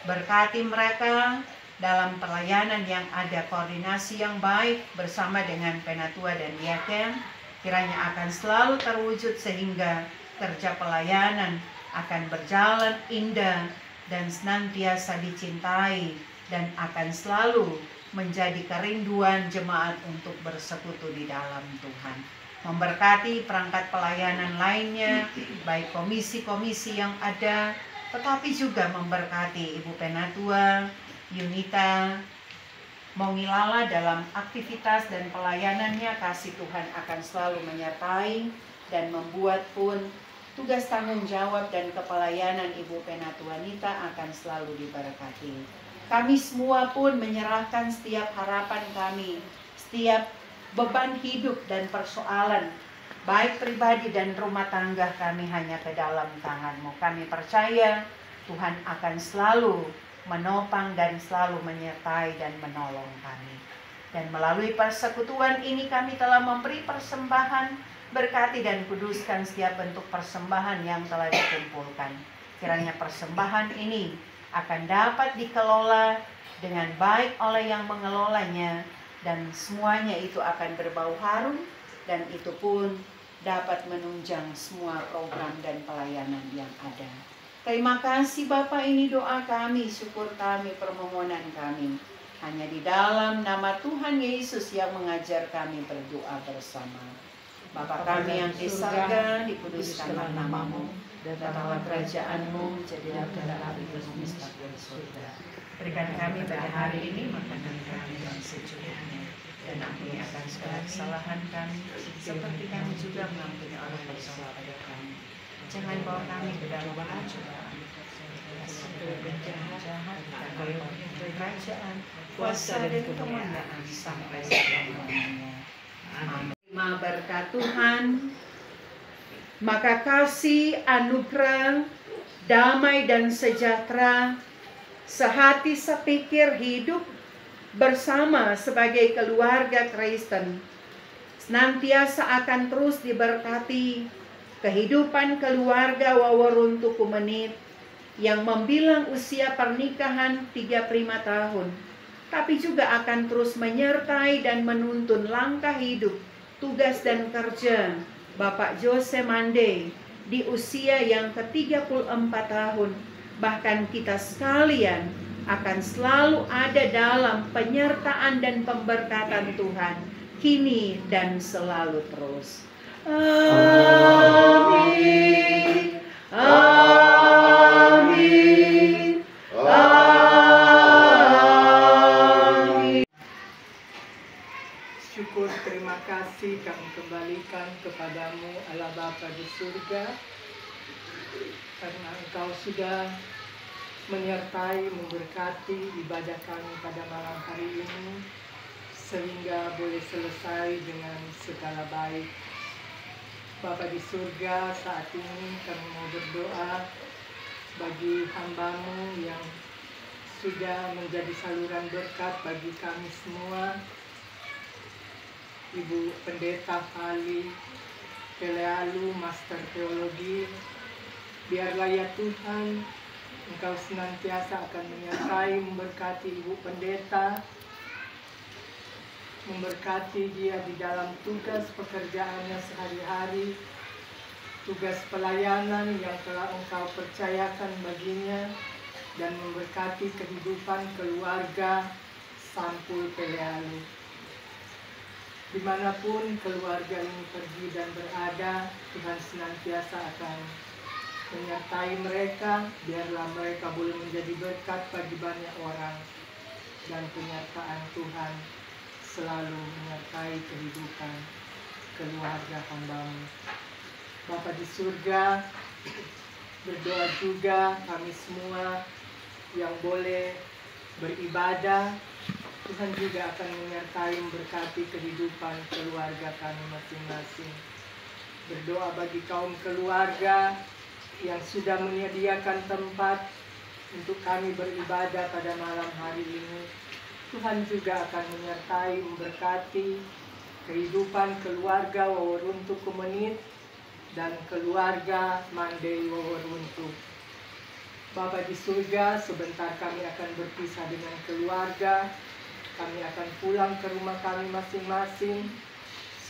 Berkati mereka dalam pelayanan yang ada koordinasi yang baik bersama dengan Penatua dan Diaken, kiranya akan selalu terwujud sehingga kerja pelayanan akan berjalan indah dan senantiasa dicintai dan akan selalu menjadi kerinduan jemaat untuk bersekutu di dalam Tuhan. Memberkati perangkat pelayanan lainnya, baik komisi-komisi yang ada, tetapi juga memberkati Ibu Penatua, Yunita, Mongilala dalam aktivitas dan pelayanannya. Kasih Tuhan akan selalu menyertai dan membuat pun tugas tanggung jawab dan kepelayanan Ibu Penatua Nita akan selalu diberkati. Kami semua pun menyerahkan setiap harapan kami, setiap beban hidup dan persoalan, baik pribadi dan rumah tangga kami hanya ke dalam tangan-Mu. Kami percaya Tuhan akan selalu menopang dan selalu menyertai dan menolong kami. Dan melalui persekutuan ini kami telah memberi persembahan. Berkati dan kuduskan setiap bentuk persembahan yang telah dikumpulkan. Kiranya persembahan ini akan dapat dikelola dengan baik oleh yang mengelolanya, dan semuanya itu akan berbau harum, dan itu pun dapat menunjang semua program dan pelayanan yang ada. Terima kasih Bapa, ini doa kami, syukur kami, permohonan kami. Hanya di dalam nama Tuhan Yesus yang mengajar kami berdoa bersama. Bapa kami yang di surga, dikuduskanlah nama-Mu, datanglah kerajaan-Mu, jadilah kehendak-Mu di surga. Berikan kami pada hari ini makanan kami yang secukupnya, dan ampuni akan segala kesalahan kami, seperti kami juga mengampuni orang bersalah pada kami. Jangan bawa kami ke dalam pencobaan, jahat, karena kerajaan, kuasa dan kemuliaan sampai selama-lamanya. Amin. Terima berkat Tuhan, maka kasih, anugerah, damai dan sejahtera, sehati sepikir hidup bersama sebagai keluarga Kristen, senantiasa akan terus diberkati kehidupan keluarga Waworun Tuku Menit yang membilang usia pernikahan 35 tahun, tapi juga akan terus menyertai dan menuntun langkah hidup, tugas dan kerja Bapak Jose Mande di usia yang ke-34 tahun. Bahkan kita sekalian akan selalu ada dalam penyertaan dan pemberkatan Tuhan, kini dan selalu terus. Amin. Amin. Amin. Syukur, terima kasih kami kembalikan kepadamu Allah Bapa di surga, karena Engkau sudah menyertai, memberkati ibadah kami pada malam hari ini, sehingga boleh selesai dengan segala baik. Bapa di surga, saat ini kami mau berdoa bagi hamba-Mu yang sudah menjadi saluran berkat bagi kami semua. Ibu Pendeta Fali Pelealu, Master Teologi, biarlah ya Tuhan, Engkau senantiasa akan menyertai, memberkati Ibu Pendeta, memberkati dia di dalam tugas pekerjaannya sehari-hari, tugas pelayanan yang telah Engkau percayakan baginya, dan memberkati kehidupan keluarga Sampul Pelealu. Dimanapun keluarga ini pergi dan berada, Tuhan senantiasa akan menyertai mereka, biarlah mereka boleh menjadi berkat bagi banyak orang, dan penyertaan Tuhan selalu menyertai kehidupan keluarga hamba-Mu. Bapa di surga, berdoa juga kami semua yang boleh beribadah Tuhan juga akan menyertai memberkati kehidupan keluarga kami masing-masing. Berdoa bagi kaum keluarga yang sudah menyediakan tempat untuk kami beribadah pada malam hari ini. Tuhan juga akan menyertai memberkati kehidupan keluarga Waworuntu Kumenit dan keluarga Mandei Waworuntu. Bapa di surga, sebentar kami akan berpisah dengan keluarga. Kami akan pulang ke rumah kami masing-masing.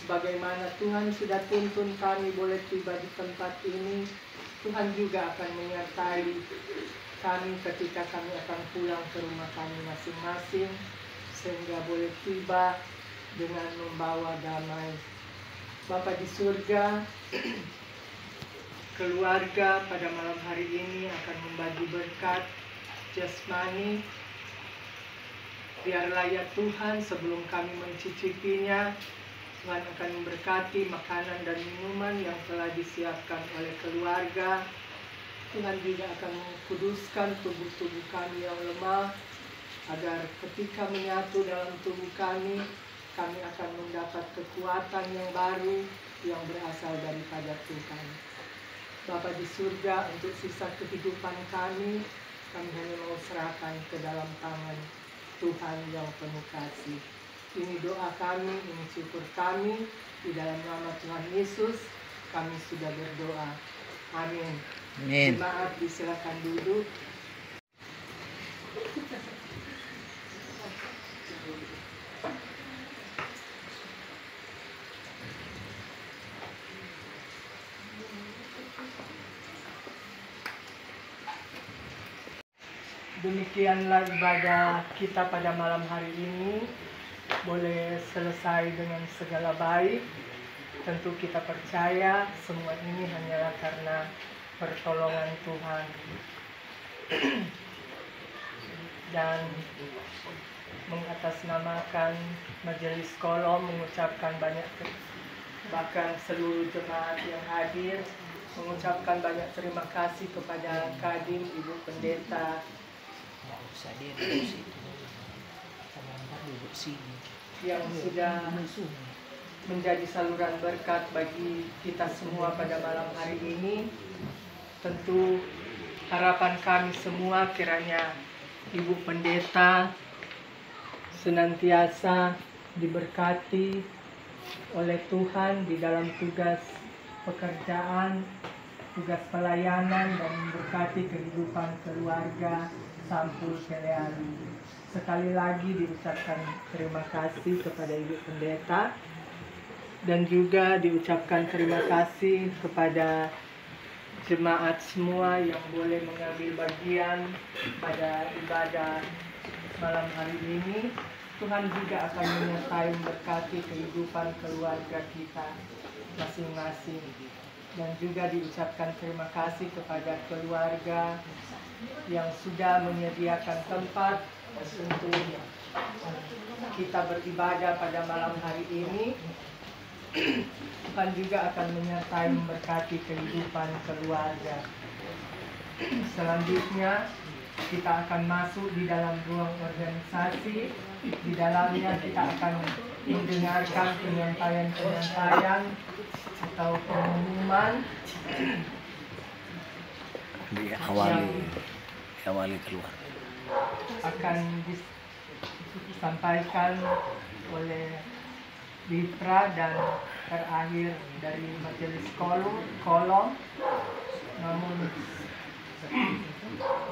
Sebagaimana Tuhan sudah tuntun kami boleh tiba di tempat ini, Tuhan juga akan menyertai kami ketika kami akan pulang ke rumah kami masing-masing, sehingga boleh tiba dengan membawa damai. Bapa di surga, keluarga pada malam hari ini akan membagi berkat jasmani. Biarlah ya Tuhan, sebelum kami mencicipinya, Tuhan akan memberkati makanan dan minuman yang telah disiapkan oleh keluarga. Tuhan juga akan mengkuduskan tubuh-tubuh kami yang lemah, agar ketika menyatu dalam tubuh kami akan mendapat kekuatan yang baru yang berasal daripada Tuhan. Bapa di surga, untuk sisa kehidupan kami hanya mau serahkan ke dalam tangan Tuhan yang penuh kasih. Ini doa kami, ini syukur kami, di dalam nama Tuhan Yesus kami sudah berdoa. Amin. Amin. Jemaat disilakan duduk. Demikianlah ibadah kita pada malam hari ini boleh selesai dengan segala baik. Tentu kita percaya semua ini hanyalah karena pertolongan Tuhan. Dan mengatasnamakan Majelis Kolom mengucapkan bahkan seluruh jemaat yang hadir mengucapkan banyak terima kasih kepada Kadim Ibu Pendeta yang sudah menjadi saluran berkat bagi kita semua pada malam hari ini. Tentu harapan kami semua kiranya Ibu Pendeta senantiasa diberkati oleh Tuhan di dalam tugas pekerjaan, tugas pelayanan, dan memberkati kehidupan keluarga Sampul Kelealu. Sekali lagi diucapkan terima kasih kepada Ibu Pendeta, dan juga diucapkan terima kasih kepada jemaat semua yang boleh mengambil bagian pada ibadah malam hari ini. Tuhan juga akan menyertai memberkati kehidupan keluarga kita masing-masing. Dan juga diucapkan terima kasih kepada keluarga yang sudah menyediakan tempat untuk kita beribadah pada malam hari ini. Tuhan juga akan menyertai memberkati kehidupan keluarga. Selanjutnya kita akan masuk di dalam ruang organisasi. Di dalamnya kita akan mendengarkan penyampaian atau pengumuman diawali keluar. Akan disampaikan oleh Bitra dan terakhir dari Majelis Kolom. Namun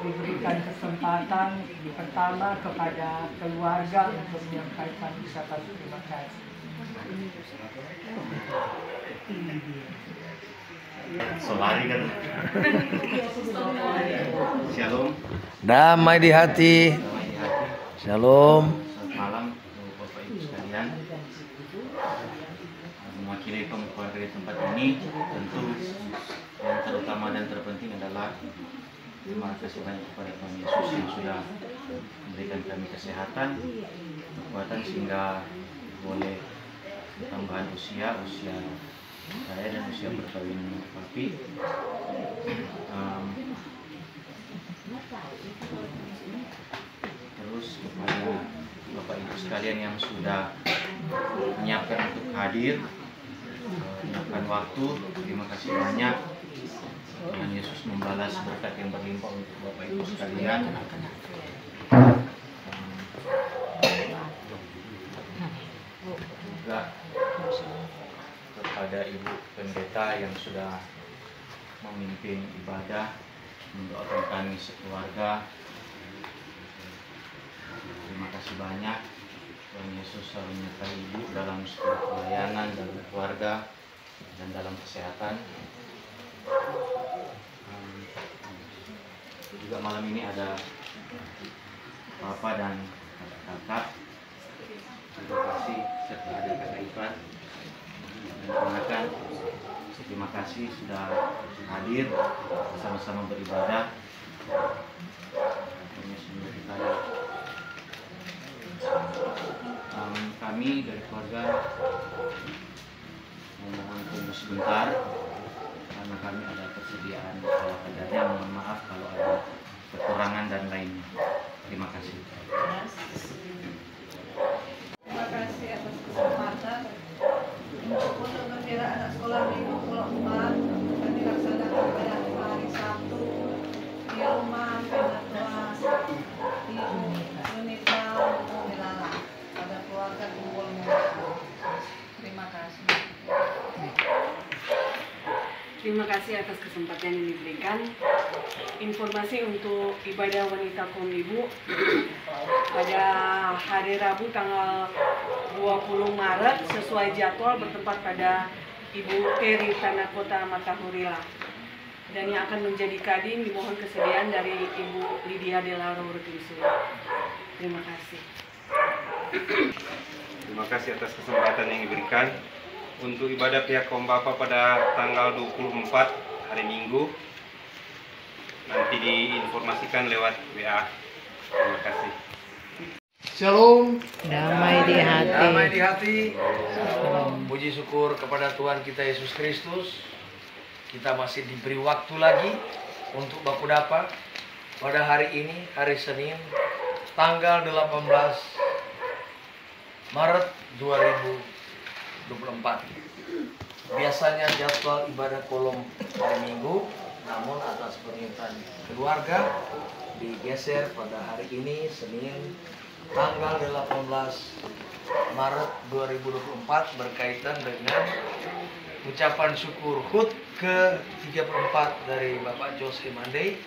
diberikan kesempatan pertama kepada keluarga untuk menyampaikan ucapan terima kasih. Solari kan. Shalom. Damai di hati. Shalom. Selamat malam Bapak Ibu sekalian. Mewakili keluarga di tempat ini, tentu yang terutama dan terpenting adalah terima kasih banyak kepada Tuhan Yesus yang sudah memberikan kami kesehatan, kekuatan sehingga boleh tambahan usia saya dan usia berkawin papi. Terus kepada Bapak Ibu sekalian yang sudah menyiapkan untuk hadir, menyiapkan waktu. Terima kasih banyak. Tuhan Yesus membalas berkat yang berlimpah untuk Bapak Ibu sekalian. Juga kepada Ibu Pendeta yang sudah memimpin ibadah, mendoakan kami sekeluarga. Terima kasih banyak. Tuhan Yesus selalu menyertai Ibu dalam setiap pelayanan dalam keluarga dan dalam kesehatan. Juga malam ini ada Bapak dan kakak. Terima kasih serta ada kakak Ipan dan ponakan. Terima kasih sudah hadir bersama-sama beribadah. Kami dari keluarga mohon tunggu sebentar karena kami ada persediaan ala kadarnya. Mohon maaf kalau ada kekurangan dan lainnya. Terima kasih. Terima kasih atas kesempatan untuk bendera anak sekolah Minggu Pulau 4 kami laksanakan pada hari Sabtu di rumah Penatua Ibu Yunita Melala pada keluarga Kumpul Muda. Terima kasih. Terima kasih atas kesempatan yang diberikan. Informasi untuk ibadah wanita kaum ibu pada hari Rabu tanggal 20 Maret sesuai jadwal bertempat pada Ibu Peri Tanah Kota Matahurila. Dan yang akan menjadi kadin dimohon kesediaan dari Ibu Lydia Delaro Rekinsu. Terima kasih. Terima kasih atas kesempatan yang diberikan. Untuk ibadah pihak kaum Bapa pada tanggal 24 hari Minggu nanti diinformasikan lewat WA. Terima kasih. Shalom. Damai di hati. Damai di hati. Puji syukur kepada Tuhan kita Yesus Kristus. Kita masih diberi waktu lagi untuk baku dapat pada hari ini, hari Senin, tanggal 18 Maret 2024. Biasanya jadwal ibadah kolom hari Minggu, namun atas permintaan keluarga digeser pada hari ini, Senin, tanggal 18 Maret 2024 berkaitan dengan ucapan syukur HUT ke-34 dari Bapak Jose Mandey,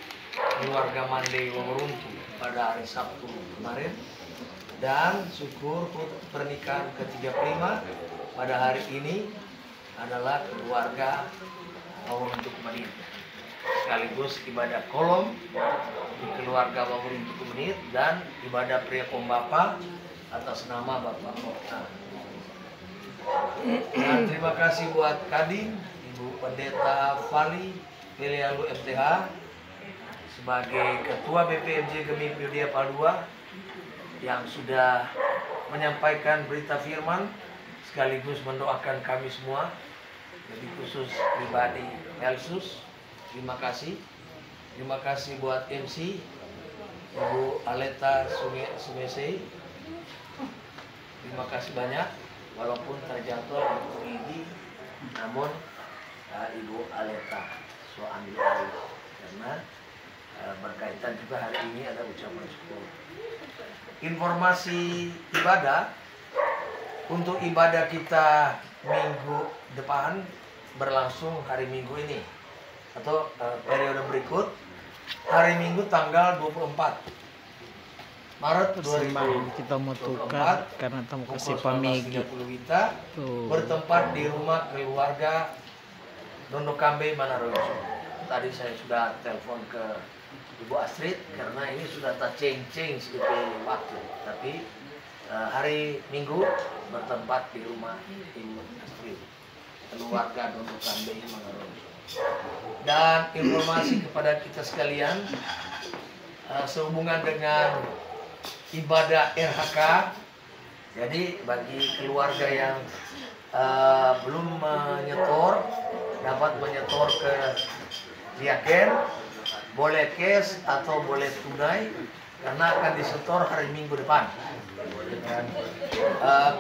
keluarga Mandey Wawuruntu pada hari Sabtu kemarin, dan syukur HUT pernikahan ke-35 pada hari ini adalah keluarga Wawuruntu Menit. Sekaligus ibadah kolom di keluarga Wawuruntu Menit dan ibadah pria kaum Bapa atas nama Bapak Okta. Dan terima kasih buat Kadin, Ibu Pendeta Fali Pelialu MTH sebagai Ketua BPMJ Gemi Yudia Padua yang sudah menyampaikan berita firman sekaligus mendoakan kami semua, lebih khusus pribadi Elsus. Terima kasih. Terima kasih buat MC Ibu Aleta Sumese. Terima kasih banyak. Walaupun terjadwal untuk ini, namun Ibu Aleta so ambil alih karena berkaitan juga hari ini ada ucapan syukur. Informasi ibadah untuk ibadah kita minggu depan berlangsung hari Minggu ini atau periode berikut hari Minggu tanggal 24 Maret 2024 kita mau tukar karena tamu kasih pamegi kita bertempat di rumah keluarga Dondokambe Manaroso. Tadi saya sudah telepon ke Ibu Astrid karena ini sudah tak change sedikit waktu, tapi hari Minggu bertempat di rumah Ibu Astrid, keluarga Dondokambe Manaroso. Dan informasi kepada kita sekalian sehubungan dengan ibadah RHK. Jadi bagi keluarga yang belum menyetor, dapat menyetor ke Diaken, boleh cash atau boleh tunai karena akan disetor hari Minggu depan.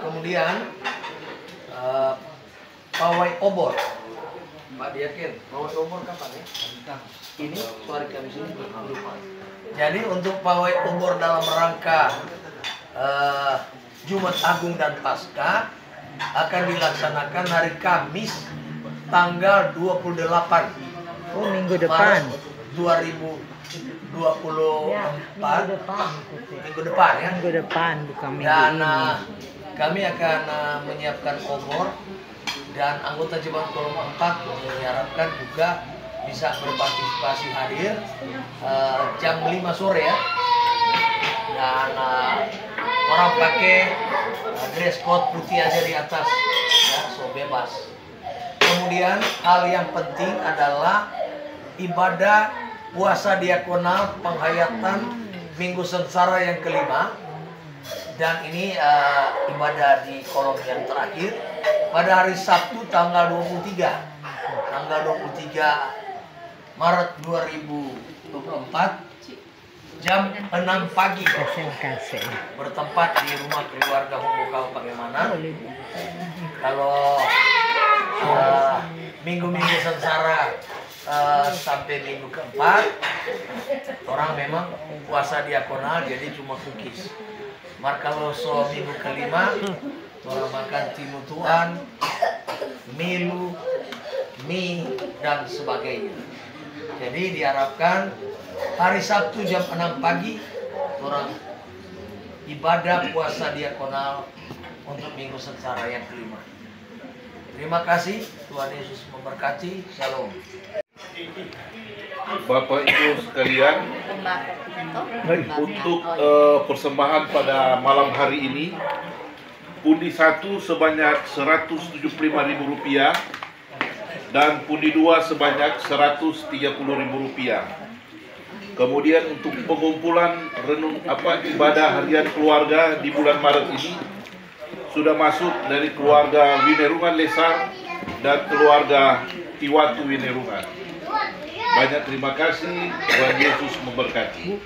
Kemudian pawai obor, Pak Diaken, pawai obor kapan ya? Ini hari Kamis ini lupa. Jadi untuk pawai obor dalam rangka Jumat Agung dan Paskah akan dilaksanakan hari Kamis tanggal 28 minggu depan. Maret 2024. Minggu depan ya. Minggu depan bukan minggu Dan ini. kami akan menyiapkan obor dan anggota Jemaat Kolom 4 diharapkan juga bisa berpartisipasi hadir jam 5 sore ya. Dan orang pakai dress code putih aja di atas ya, so bebas. Kemudian hal yang penting adalah ibadah puasa diakonal penghayatan Minggu Sengsara yang kelima. Dan ini ibadah di kolom yang terakhir pada hari Sabtu tanggal 23 Maret 2024 jam 6 pagi bertempat di rumah keluarga Humbokau Pangemanan. Kalau minggu-minggu sengsara sampai minggu keempat orang memang puasa diakonal jadi cuma cookies. Kalau minggu kelima orang makan tinutuan, milu, mie dan sebagainya. Jadi diharapkan hari Sabtu jam 6 pagi orang ibadah puasa diakonal untuk minggu sengsara yang kelima. Terima kasih, Tuhan Yesus memberkati. Shalom. Bapak Ibu sekalian, untuk persembahan pada malam hari ini, pundi 1 sebanyak Rp175.000 dan pundi 2 sebanyak Rp130.000. Kemudian untuk pengumpulan ibadah harian keluarga di bulan Maret ini sudah masuk dari keluarga Winerungan Lesar dan keluarga Tiwatu Winerungan. Banyak terima kasih, Tuhan Yesus memberkati.